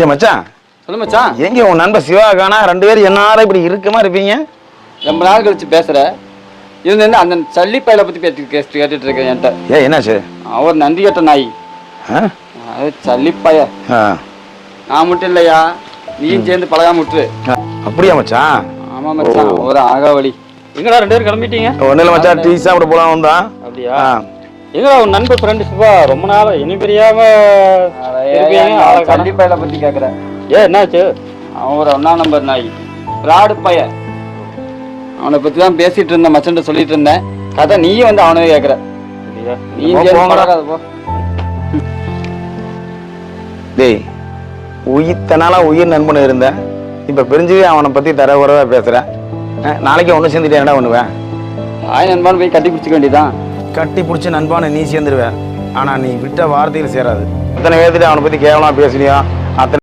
ஏ மச்சான், சொல்லு மச்சான். எங்க உன் நண்பர் சிவா காணா? 2 பேரும் என்னார இப்படி இருக்கமா இருப்பீங்க? ரொம்ப நாள் கழிச்சு பேசுற. இருந்து அந்த சல்லிப்பையில பத்தி கேட்டுட்டு இருக்கேன் என்கிட்ட. ஏ என்னாச்சு? அவர் நன்றி கட்ட நாய். அது சல்லிப்பாய. நான் மட்டும் இல்லையா, நீயும் சேர்ந்து பழகாம விட்டுரு. அப்படியா மச்சான்? ஆமா மச்சான், ஒரு ஆகாவளி. எங்கடா 2 பேரும் கிளம்பிட்டீங்க? ஒன்னும் இல்ல மச்சான், டீ சாப்பிட போலாம் வந்தான். அப்படியா? எங்கடா உன் நண்பர் ஃப்ரெண்டு சிவா ரொம்ப நாள் இனி பெரியாம சல்லிப்பையில பத்தி கேக்குற? என்னாச்சு? அவன் ஒரு 1ஆம் நம்பர் நாய், பிராடு பைய. அவனை பத்தி தான் பேசிட்டு இருந்தேன், மச்சன்ட்ட சொல்லிட்டு இருந்தேன். கதை நீயும் வந்து அவனவே கேக்குற. டேய், உயிர்த்தனால உயிர் நண்பன் இருந்த, இப்ப பிரிஞ்சுவே அவனை பத்தி தர உறவா பேசுற. நாளைக்கு ஒண்ணு சேர்ந்துட்டு என்னடா பண்ணுவேன்? ஆய் நண்பான்னு போய் கட்டி பிடிச்சிக்க வேண்டியதான். கட்டி பிடிச்ச நண்பான நீ சேர்ந்துருவேன், ஆனா நீ விட்ட வார்த்தையில் சேராது. அத்தனை பேர்த்துட்டு அவனை பத்தி கேவலமா பேசுனியா? அத்தனை